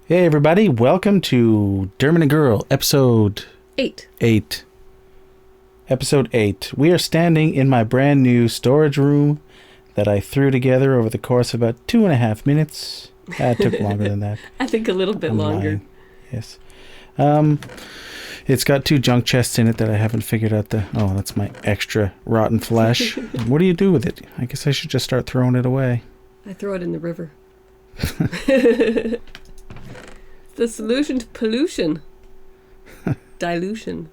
Hey everybody, welcome to Dermond and Girl, episode 8. Episode 8. We are standing in my brand new storage room that I threw together over the course of about 2.5 minutes. It took longer than that. I think a little bit longer. Lying. Yes. It's got 2 junk chests in it that I haven't figured out that's my extra rotten flesh. What do you do with it? I guess I should just start throwing it away. I throw it in the river. The solution to pollution. Dilution.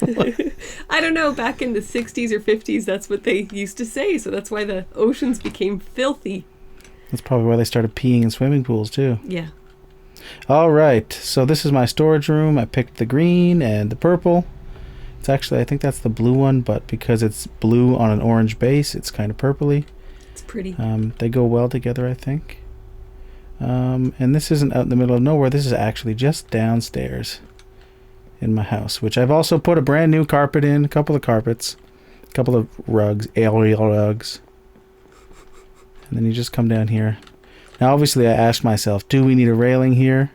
I don't know, back in the 60s or 50s, that's what they used to say, so that's why the oceans became filthy. That's probably why they started peeing in swimming pools, too. Yeah. All right, so this is my storage room. I picked the green and the purple. It's actually, I think that's the blue one, but because it's blue on an orange base, it's kind of purpley. It's pretty. They go well together, I think. And this isn't out in the middle of nowhere. This is actually just downstairs in my house, which I've also put a brand new carpet in, a couple of carpets, a couple of rugs, aerial rugs. And then you just come down here. Now, obviously, I asked myself, do we need a railing here?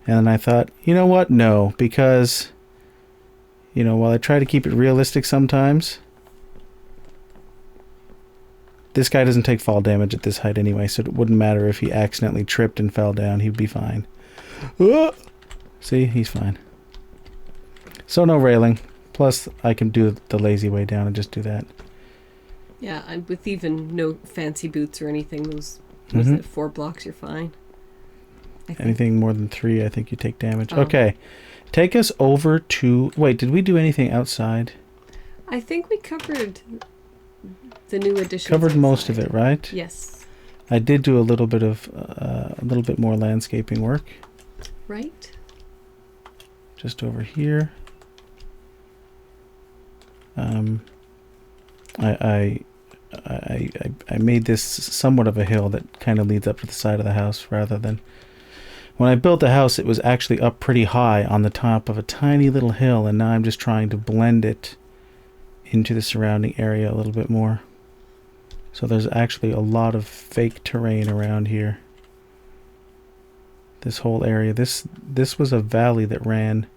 And then I thought, you know what? No, because, while I try to keep it realistic sometimes, this guy doesn't take fall damage at this height anyway, so it wouldn't matter if he accidentally tripped and fell down. He'd be fine. See? He's fine. So no railing. Plus, I can do the lazy way down and just do that. Yeah, and with even no fancy boots or anything, those 4 blocks, you're fine. Anything more than 3, I think you take damage. Oh. Okay. Take us over to... Wait, did we do anything outside? I think we covered the new additions. Covered outside. Most of it, right? Yes. I did do a little bit more landscaping work. Right. Just over here. I made this somewhat of a hill that kind of leads up to the side of the house rather than... When I built the house, it was actually up pretty high on the top of a tiny little hill, and now I'm just trying to blend it into the surrounding area a little bit more. So there's actually a lot of fake terrain around here. This whole area. This was a valley that ran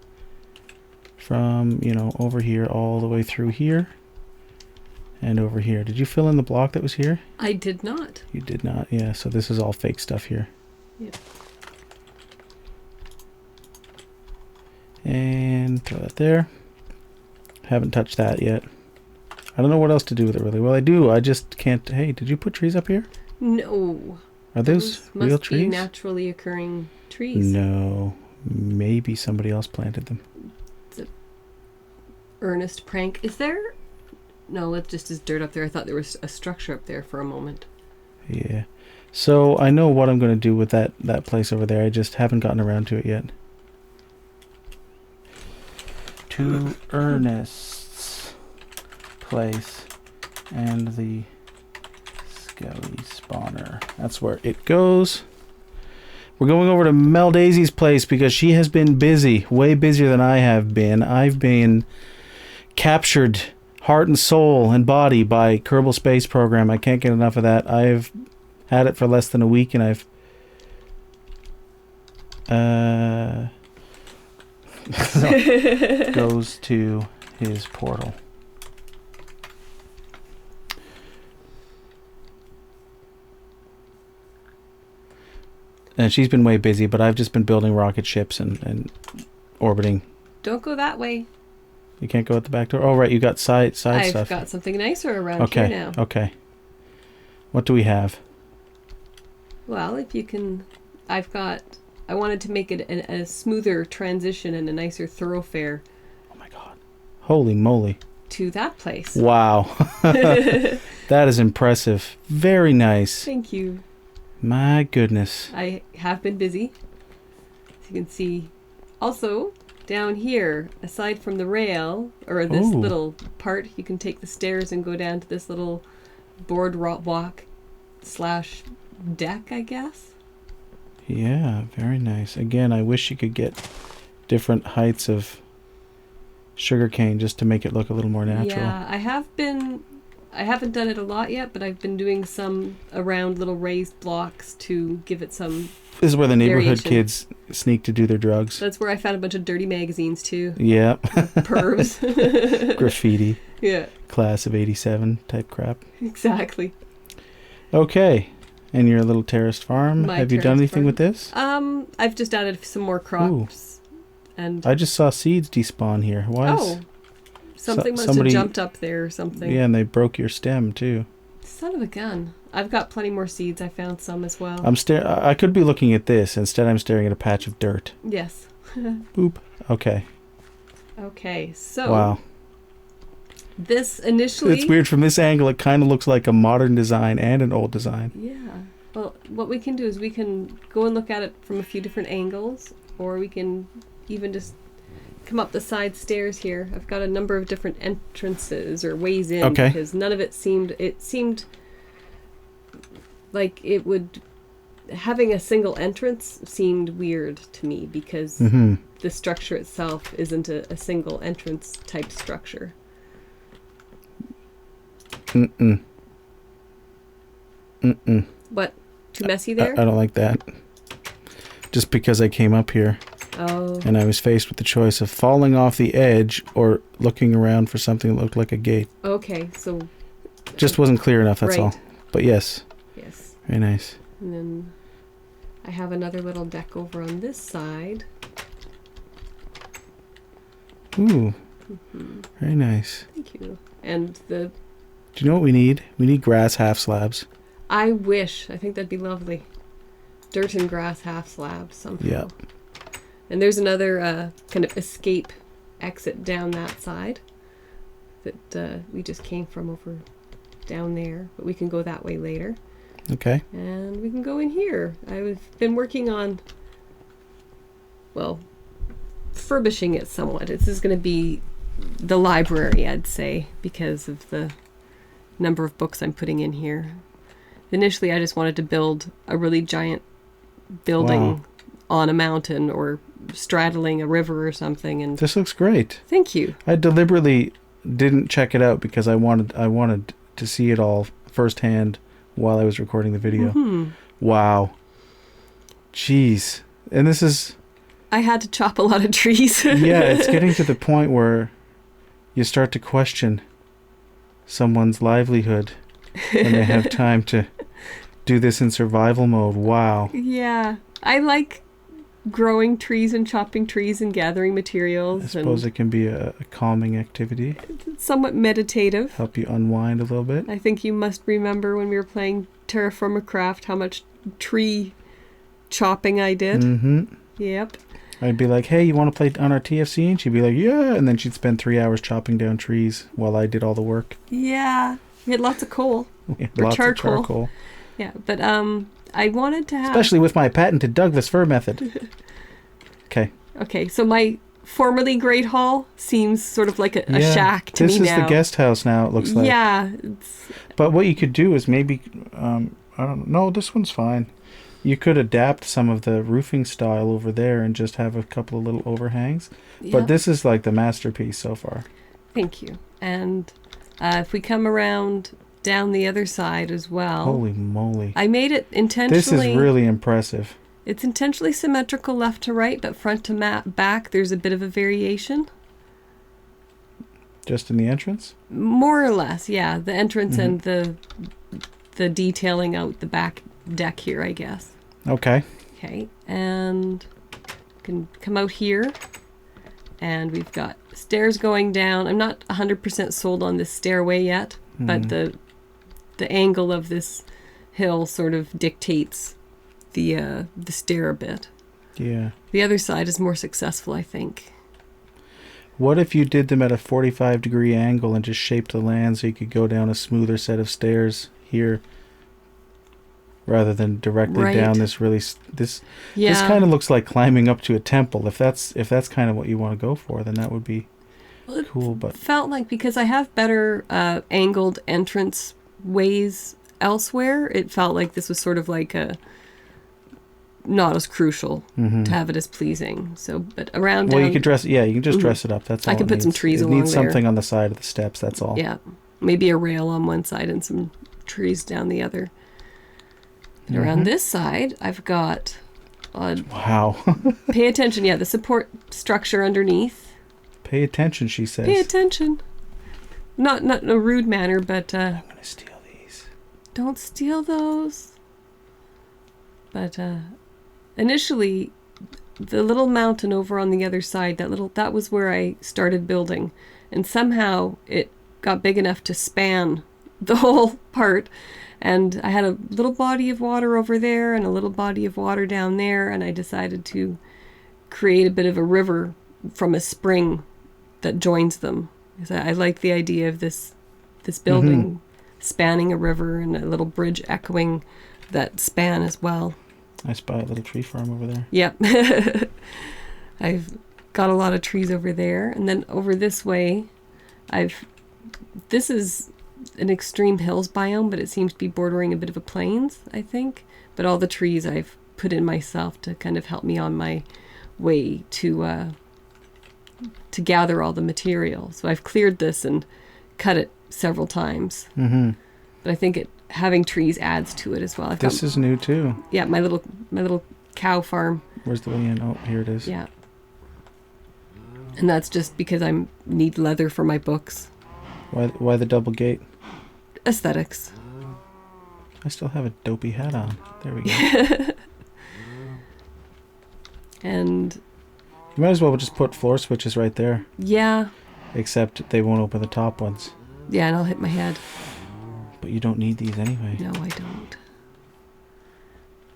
from, over here all the way through here and over here. Did you fill in the block that was here? I did not. You did not, yeah. So this is all fake stuff here. Yeah. And throw that there. Haven't touched that yet. I don't know what else to do with it, really. Well, I do. I just can't... Hey, did you put trees up here? No. Are those real trees? Must be naturally occurring trees. No. Maybe somebody else planted them. It's an earnest prank. Is there... No, it just is dirt up there. I thought there was a structure up there for a moment. Yeah. So I know what I'm going to do with that place over there. I just haven't gotten around to it yet. To Ernest's place and the Skelly spawner. That's where it goes. We're going over to Meldazy's place because she has been busy, way busier than I have been. I've been captured heart and soul and body by Kerbal Space Program. I can't get enough of that. I've had it for less than a week, and I've goes to his portal. And she's been way busy, but I've just been building rocket ships and orbiting. Don't go that way. You can't go at the back door? Oh, right, you got side stuff. I've got something nicer around here now. Okay. What do we have? Well, if you can... I wanted to make it a smoother transition and a nicer thoroughfare. Oh my god. Holy moly. To that place. Wow. That is impressive. Very nice. Thank you. My goodness. I have been busy. As you can see. Also, down here, aside from the rail, or this little part, you can take the stairs and go down to this little boardwalk / deck, I guess. Yeah, very nice. Again, I wish you could get different heights of sugarcane just to make it look a little more natural. Yeah, I have been I haven't done it a lot yet, but I've been doing some around little raised blocks to give it some This is where the neighborhood variation. kids sneak to do their drugs. That's where I found a bunch of dirty magazines too. Yeah. Pervs. Graffiti. Yeah, Class of 87 type crap. exactly. Okay. And your little terraced farm. My Have you done terraced anything farm. with this? I've just added some more crops. And I just saw seeds despawn here. Why is... something must somebody- have jumped up there or something. Yeah, and they broke your stem too. Son of a gun. I've got plenty more seeds. I found some as well. I could be looking at this. Instead, I'm staring at a patch of dirt. Yes. Boop. Okay. Okay, so Wow. this initially... It's weird. From this angle, it kind of looks like a modern design and an old design. Yeah. Well, what we can do is we can go and look at it from a few different angles, or we can even just come up the side stairs here. I've got a number of different entrances or ways in, Okay. because none of it seemed like it would... Having a single entrance seemed weird to me, because Mm-hmm. the structure itself isn't a single entrance type structure. Mm-mm. Mm-mm. What? Too messy there? I don't like that. Just because I came up here Oh. and I was faced with the choice of falling off the edge or looking around for something that looked like a gate. Okay, so... Just wasn't clear enough, that's all. Right. But yes, Yes. very nice. And then I have another little deck over on this side. Ooh, Mm-hmm. very nice. Thank you. And the... Do you know what we need? We need grass half slabs. I wish. I think that'd be lovely. Dirt and grass half slabs somehow. Yeah. And there's another kind of escape exit down that side that we just came from over down there. But we can go that way later. Okay. And we can go in here. I've been working on, well, furbishing it somewhat. This is going to be the library, I'd say, because of the number of books I'm putting in here. Initially, I just wanted to build a really giant building Wow. on a mountain or straddling a river or something. And This looks great. thank you. I deliberately didn't check it out because I wanted to see it all firsthand while I was recording the video. Hmm. Wow. Jeez. And this is... I had to chop a lot of trees. Yeah, it's getting to the point where you start to question someone's livelihood when they have time to do this in survival mode. Wow. Yeah, I like growing trees and chopping trees and gathering materials. I suppose and it can be a calming activity. it's somewhat meditative. Help you unwind a little bit. I think you must remember when we were playing Terraformacraft how much tree chopping I did. Mm-hmm. Yep. I'd be like, hey, you want to play on our TFC? And she'd be like, yeah. And then she'd spend 3 hours chopping down trees while I did all the work. Yeah. We had lots of coal. We had Or lots charcoal. of charcoal. Yeah, but I wanted to have... Especially with my patented Douglas fir method. Okay. Okay, so my formerly Great Hall seems sort of like a Yeah, shack to me This now. is the guest house now, it looks like. Yeah. It's, But what you could do is maybe, I don't know, this one's fine. You could adapt some of the roofing style over there and just have a couple of little overhangs. yeah. But this is like the masterpiece so far. Thank you. And if we come around down the other side as well... Holy moly. I made it intentionally... This is really impressive. It's intentionally symmetrical left to right, but front to back, there's a bit of a variation. Just in the entrance? More or less, yeah. The entrance Mm-hmm. and the detailing out the back deck here, I guess. Okay. Okay, and can come out here, and we've got stairs going down. I'm not 100% sold on this stairway yet, but the angle of this hill sort of dictates the stair a bit. Yeah. The other side is more successful, I think. What if you did them at a 45-degree angle and just shaped the land so you could go down a smoother set of stairs here rather than directly Right. down this really... This kind of looks like climbing up to a temple. If that's kind of what you want to go for, then that would be cool. But felt like, because I have better angled entrance ways elsewhere, it felt like this was sort of like a not as crucial to have it as pleasing. So, but around well, down, you could dress. Yeah, you can just dress it up. That's all. I can it put some needs. trees It along needs there. something on the side of the steps. That's all. Yeah. maybe a rail on one side and some trees down the other. And around this side, I've got... wow. pay attention. Yeah, the support structure underneath. Pay attention, she says. Pay attention. Not in a rude manner, but... I'm going to steal these. Don't steal those. But initially, the little mountain over on the other side, that was where I started building. And somehow it got big enough to span the whole part. And I had a little body of water over there and a little body of water down there. And I decided to create a bit of a river from a spring that joins them. Because I like the idea of this building spanning a river and a little bridge echoing that span as well. I spy a little tree farm over there. Yep. I've got a lot of trees over there. And then over this way, this is an extreme hills biome, but it seems to be bordering a bit of a plains, I think. But all the trees I've put in myself to kind of help me on my way to gather all the material. So I've cleared this and cut it several times. Mm-hmm. But I think having trees adds to it as well. This is new too. Yeah, my little cow farm. Where's the way in? Oh, here it is. Yeah. And that's just because I need leather for my books. Why the double gate? Aesthetics. I still have a dopey hat on. There we go. And you might as well just put floor switches right there. Yeah. Except they won't open the top ones. Yeah, and I'll hit my head. But you don't need these anyway. No, I don't.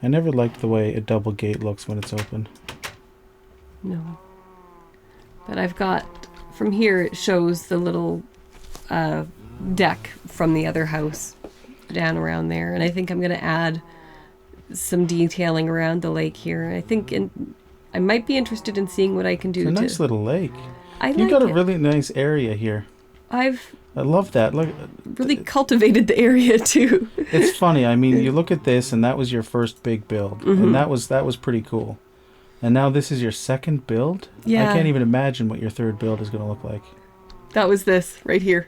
I never liked the way a double gate looks when it's open. No. But I've got, from here it shows the little deck from the other house down around there. And I think I'm going to add some detailing around the lake here. I think I might be interested in seeing what I can do. It's a nice little lake. You've got a really nice area here. I love that. Look, really cultivated the area too. It's funny. I mean, you look at this, and that was your first big build, and that was pretty cool. And now this is your second build. Yeah. I can't even imagine what your third build is going to look like. That was this right here,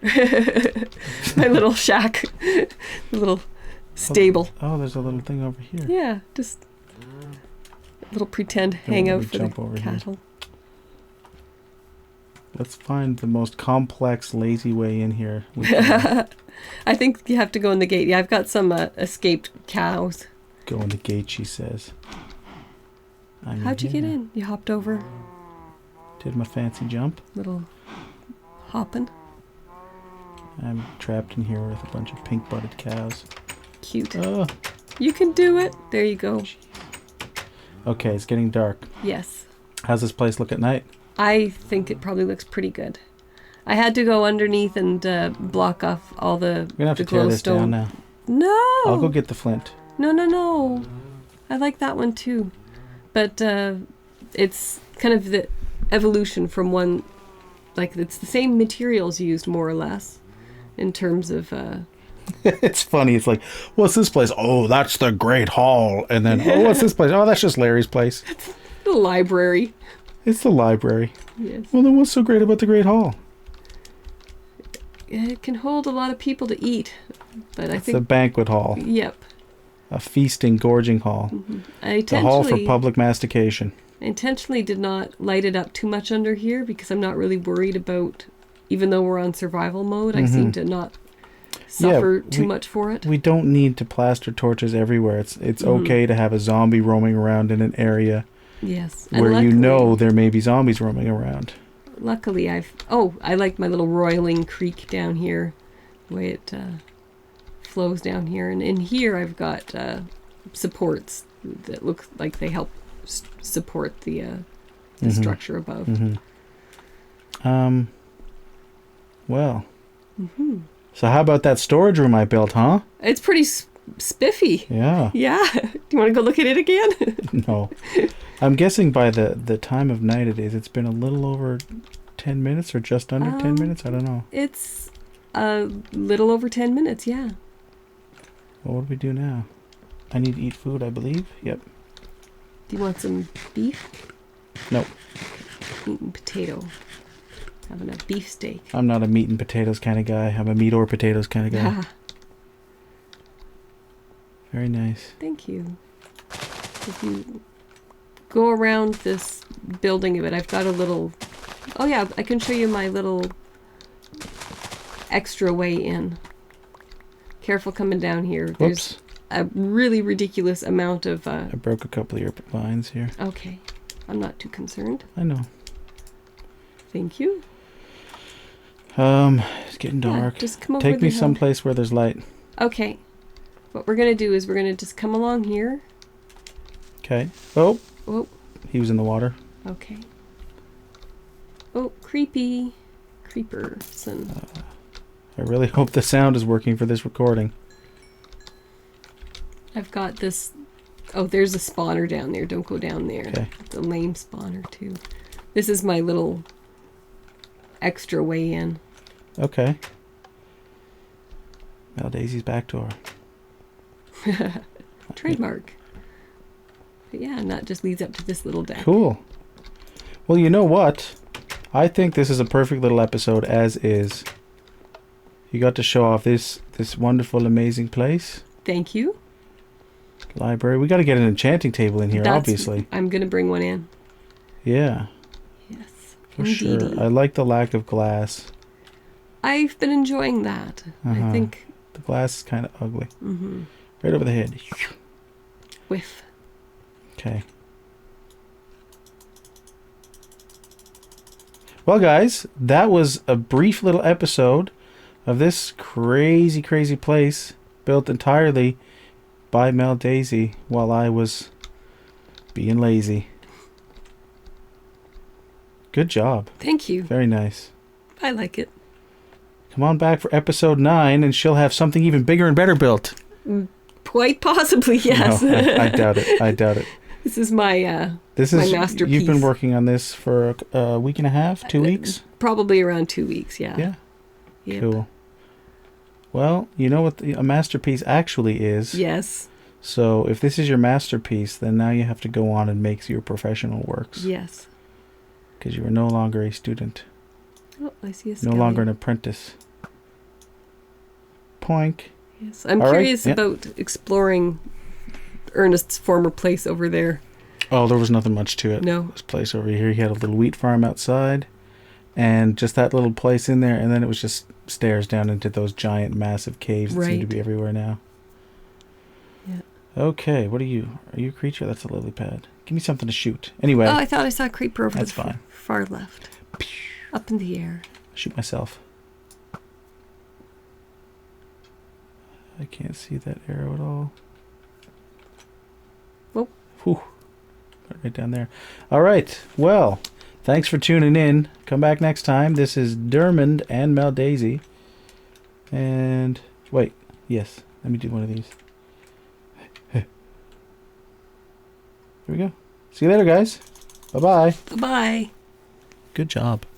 my little shack, the little stable. Oh, there's a little thing over here. Yeah, just a little pretend hangout for the cattle. Here. Let's find the most complex, lazy way in here. I think you have to go in the gate. Yeah, I've got some escaped cows. Go in the gate, she says. How'd you get in? You hopped over? Did my fancy jump. Little hopping. I'm trapped in here with a bunch of pink-butted cows. Cute. You can do it. There you go. Okay, it's getting dark. Yes. How's this place look at night? I think it probably looks pretty good. I had to go underneath and block off all the We're gonna have to tear this down now. No! I'll go get the flint. No. I like that one too. But it's kind of the evolution from one... Like, it's the same materials used, more or less, in terms of... It's funny. It's like, what's this place? Oh, that's the Great Hall. And then, oh, what's this place? Oh, that's just Larry's place. The library. It's the library. Yes. Well, then what's so great about the Great Hall? It can hold a lot of people to eat. But I think... It's a banquet hall. Yep. A feasting, gorging hall. Mm-hmm. The hall for public mastication. I intentionally did not light it up too much under here because I'm not really worried about, even though we're on survival mode, I seem to not suffer too much for it. We don't need to plaster torches everywhere. It's okay to have a zombie roaming around in an area where luckily, there may be zombies roaming around. Luckily, I like my little roiling creek down here, the way it flows down here. And in here I've got supports that look like they help support the structure above. Well. So how about that storage room I built, huh? It's pretty spiffy. Yeah. Yeah. Do you want to go look at it again? No. I'm guessing by the time of night it is, it's been a little over 10 minutes or just under 10 minutes? I don't know. It's a little over 10 minutes, yeah. Well, what do we do now? I need to eat food, I believe. Yep. Do you want some beef? Nope. Eating potato. Having a beefsteak. I'm not a meat and potatoes kind of guy. I'm a meat or potatoes kind of guy. Very nice. Thank you. If you go around this building a bit, I've got a little... Oh yeah, I can show you my little extra way in. Careful coming down here. There's a really ridiculous amount of... I broke a couple of your vines here. Okay. I'm not too concerned. I know. Thank you. It's getting dark. Yeah, just come over Take me the hill. someplace where there's light. Okay. What we're going to do is we're going to just come along here. Okay. Oh. Oh. He was in the water. Okay. Oh, creepy. Creeperson. I really hope the sound is working for this recording. I've got this... Oh, there's a spawner down there. Don't go down there. Okay. It's a lame spawner, too. This is my little extra way in. Okay. Meldazy's back door. Trademark. But yeah, and that just leads up to this little deck. Cool. Well, you know what? I think this is a perfect little episode as is. You got to show off this wonderful, amazing place. Thank you. Library. We got to get an enchanting table in here, obviously. I'm going to bring one in. Yeah. Yes. For sure. I like the lack of glass. I've been enjoying that. I think... The glass is kind of ugly. Right over the head. Whiff. Okay. Well, guys, that was a brief little episode of this crazy, crazy place built entirely by Meldazy while I was being lazy. Good job. Thank you. Very nice. I like it. Come on back for episode 9 and she'll have something even bigger and better built. Quite possibly, yes. No, I doubt it. I doubt it. This is my masterpiece. You've been working on this for a week and a half, 2 weeks? Probably around 2 weeks, yeah. Yeah. Yep. Cool. Well, you know what a masterpiece actually is. Yes. So if this is your masterpiece, then now you have to go on and make your professional works. Yes. Because you are no longer a student. Oh, I see a No longer an apprentice. Poink. Yes. I'm curious about exploring Ernest's former place over there. Oh, there was nothing much to it. No. This place over here, he had a little wheat farm outside. And just that little place in there. And then it was just stairs down into those giant, massive caves that seem to be everywhere now. Yeah. Okay, what are you? Are you a creature? That's a lily pad. Give me something to shoot. Anyway. Oh, I thought I saw a creeper over that's the fine. Far left. Up in the air. Shoot myself. I can't see that arrow at all. Whoa. Whew. Right down there. All right. Well, thanks for tuning in. Come back next time. This is Dermond and Meldazy. And wait. Yes. Let me do one of these. Here we go. See you later, guys. Bye-bye. Bye-bye. Good job.